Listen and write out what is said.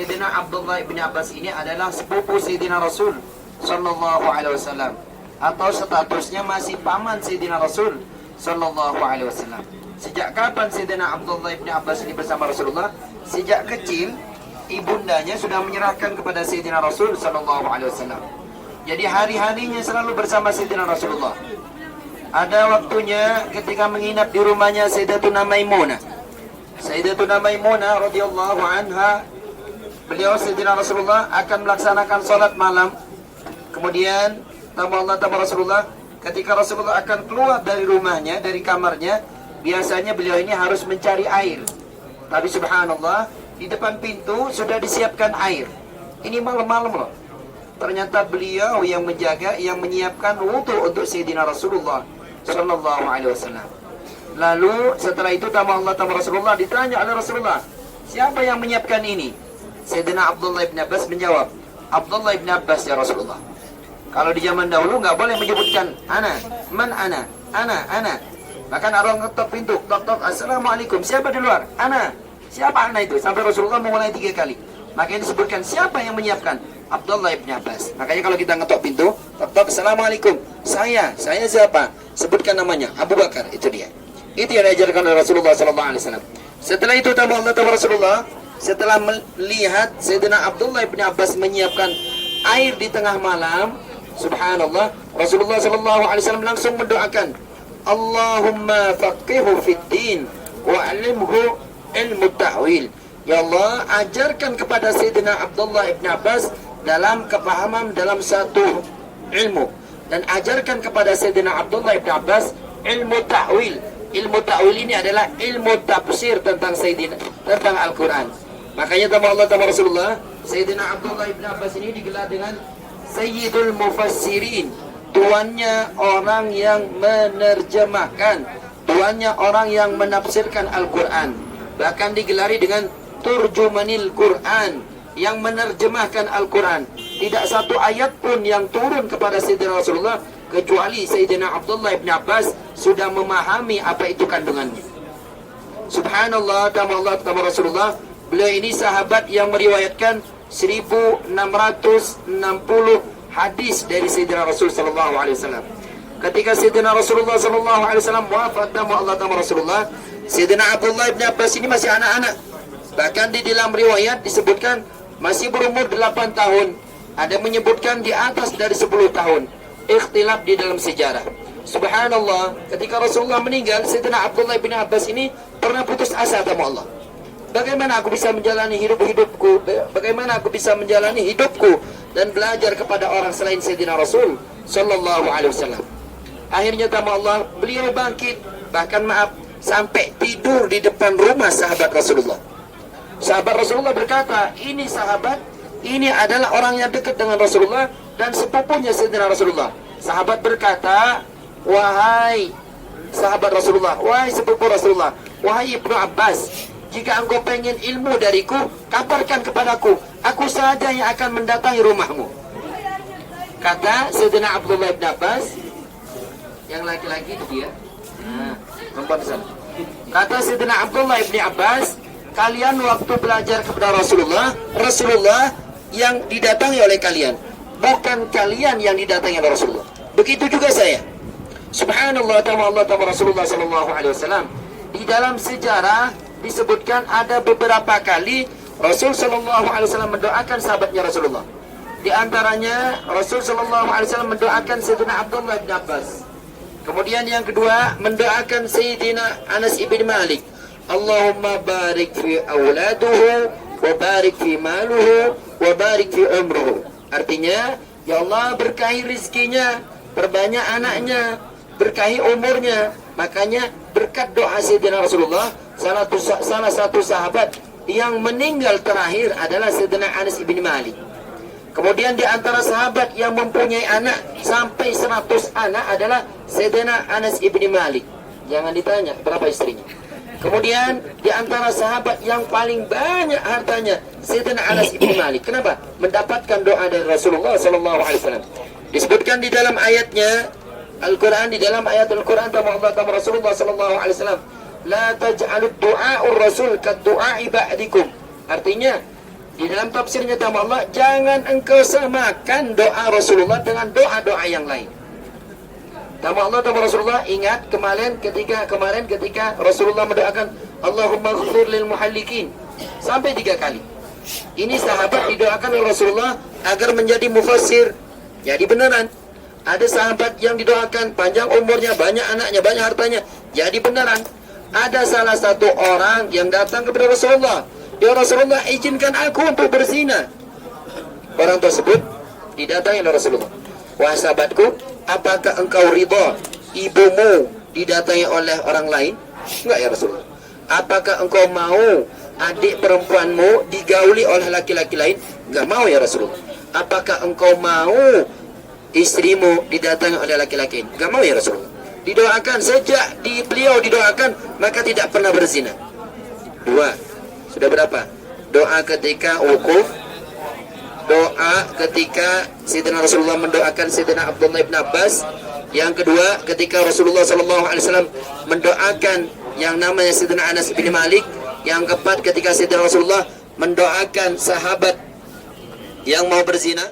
Sayyidina Abdullah bin Abbas ini adalah sepupu Sayyidina Rasul sallallahu alaihi wasallam, atau statusnya masih paman Sayyidina Rasul sallallahu alaihi wasallam. Sejak kapan Sayyidina Abdullah bin Abbas ini bersama Rasulullah? Sejak kecil ibundanya sudah menyerahkan kepada Sayyidina Rasul sallallahu alaihi wasallam. Jadi hari-harinya selalu bersama Sayyidina Rasulullah. Ada waktunya ketika menginap di rumahnya Sayyidatuna Maimunah. Sayyidatuna Maimunah radhiyallahu anha, beliau Sayyidina Rasulullah akan melaksanakan sholat malam. Kemudian tamu Rasulullah, ketika Rasulullah akan keluar dari rumahnya, dari kamarnya, biasanya beliau ini harus mencari air. Tapi subhanallah, di depan pintu sudah disiapkan air. Ini malam-malam loh. Ternyata beliau yang menjaga, yang menyiapkan wudu untuk Sayyidina Rasulullah sallallahu alaihi wasallam. Lalu setelah itu tamu Rasulullah ditanya oleh Rasulullah, siapa yang menyiapkan ini? Sayyidina Abdullah bin Abbas menjawab, Abdullah bin Abbas ya Rasulullah. Kalau di zaman dahulu nggak boleh menyebutkan ana, man ana. Bahkan orang ngetok pintu, tok, assalamualaikum, siapa di luar? Ana. Siapa ana itu? Sampai Rasulullah memulai 3 kali. Makanya disebutkan siapa yang menyiapkan? Abdullah bin Abbas. Makanya kalau kita ngetok pintu, tok, assalamualaikum, saya siapa? Sebutkan namanya, Abu Bakar, itu dia. Itu yang diajarkan oleh Rasulullah SAW. Setelah itu tamu Rasulullah, setelah melihat Sayyidina Abdullah bin Abbas menyiapkan air di tengah malam, subhanallah, Rasulullah SAW langsung mendoakan, Allahumma faqihu fid din wa alimhu ilmu ta'wil. Ya Allah, ajarkan kepada Sayyidina Abdullah bin Abbas dalam kepahaman dalam satu ilmu, dan ajarkan kepada Sayyidina Abdullah bin Abbas ilmu ta'wil. Ilmu ta'wil ini adalah ilmu tafsir tentang Al-Quran. Makanya tamu Rasulullah, Sayyidina Abdullah bin Abbas ini digelar dengan Sayyidul Mufassirin, tuannya orang yang menerjemahkan, tuannya orang yang menafsirkan Al-Quran. Bahkan digelari dengan Turjumanil Quran, yang menerjemahkan Al-Quran. Tidak satu ayat pun yang turun kepada Sayyidina Rasulullah kecuali Sayyidina Abdullah bin Abbas sudah memahami apa itu kandungannya. Subhanallah, tamu Rasulullah, beliau ini sahabat yang meriwayatkan 1660 hadis dari Sayyidina Rasul sallallahu alaihi wasallam. Ketika Sayyidina Rasulullah sallallahu alaihi wasallam wafat, tamu Rasulullah, Sayyidina Abdullah bin Abbas ini masih anak-anak. Bahkan di dalam riwayat disebutkan masih berumur 8 tahun. Ada menyebutkan di atas dari 10 tahun. Ikhtilaf di dalam sejarah. Subhanallah, ketika Rasulullah meninggal, Sayyidina Abdullah bin Abbas ini pernah putus asa sama Allah. Bagaimana aku bisa menjalani hidupku? Bagaimana aku bisa menjalani hidupku dan belajar kepada orang selain Sayyidina Rasul sallallahu alaihi wasallam? Akhirnya sama Allah, beliau bangkit, bahkan sampai tidur di depan rumah sahabat Rasulullah. Sahabat Rasulullah berkata, ini sahabat, ini adalah orang yang dekat dengan Rasulullah dan sepupunya Sayyidina Rasulullah. Sahabat berkata, wahai sahabat Rasulullah, wahai sepupu Rasulullah, wahai Ibnu Abbas, jika engkau pengen ilmu dariku, kabarkan kepadaku, aku saja yang akan mendatangi rumahmu. Kata Sayyidina Abdullah bin Abbas, yang laki-laki itu dia, perempuan di sana. Kata Sayyidina Abdullah bin Abbas, kalian waktu belajar kepada Rasulullah yang didatangi oleh kalian, bukan kalian yang didatangi oleh Rasulullah. Begitu juga saya. Subhanallah, taala Rasulullah sallallahu alaihi wasallam. Di dalam sejarah disebutkan ada beberapa kali Rasul sallallahu alaihi wasallam mendoakan sahabatnya Rasulullah. Di antaranya Rasul sallallahu alaihi wasallam mendoakan Sayyidina Abdullah bin Abbas. Kemudian yang kedua mendoakan Sayyidina Anas ibn Malik. Allahumma barik fi auladuhu wa barik fi maluhu wa barik fi umruhu. Artinya, ya Allah berkahi rizkinya, perbanyak anaknya, berkahi umurnya. Makanya berkat doa Sayyidina Rasulullah, salah satu sahabat yang meninggal terakhir adalah Sayyidina Anas ibn Malik. Kemudian di antara sahabat yang mempunyai anak sampai 100 anak adalah Sayyidina Anas ibn Malik. Jangan ditanya berapa istrinya. Kemudian di antara sahabat yang paling banyak hartanya Sayyidina Anas ibn Malik. Kenapa? Mendapatkan doa dari Rasulullah sallallahu alaihi wasallam. Disebutkan di dalam ayatnya Al-Quran, di dalam ayat Al-Quran Allah Rasulullah sallallahu alaihi wasallam, la taj'alud du'a'ur rasul kad du'a'i ba'dikum. Artinya, Di dalam tafsirnya sama Allah, jangan engkau samakan doa Rasulullah dengan doa-doa yang lain. Sama Allah sama Rasulullah, ingat kemarin ketika Rasulullah mendoakan Allahumma ghfir lil muhallikin sampai 3 kali. Ini sahabat didoakan oleh Rasulullah agar menjadi mufassir. Jadi beneran. Ada sahabat yang didoakan panjang umurnya, banyak anaknya, banyak hartanya. Jadi beneran. Ada salah satu orang yang datang kepada Rasulullah. Ya Rasulullah, izinkan aku untuk berzina. Orang tersebut didatangi oleh Rasulullah. Wahai sahabatku, apakah engkau ridha ibumu didatangi oleh orang lain? Enggak ya Rasulullah. Apakah engkau mau adik perempuanmu digauli oleh laki-laki lain? Enggak mau ya Rasulullah. Apakah engkau mau istrimu didatangi oleh laki-laki lain? Enggak mau ya Rasulullah. Didoakan sejak beliau didoakan maka tidak pernah berzina. 2. Sudah berapa? Doa ketika wukuf, doa ketika Sayyidina Rasulullah mendoakan Sayyidina Abdullah ibn Abbas. Yang kedua, ketika Rasulullah SAW mendoakan yang namanya Sayyidina Anas bin Malik. Yang keempat, ketika Sayyidina Rasulullah mendoakan sahabat yang mau berzina.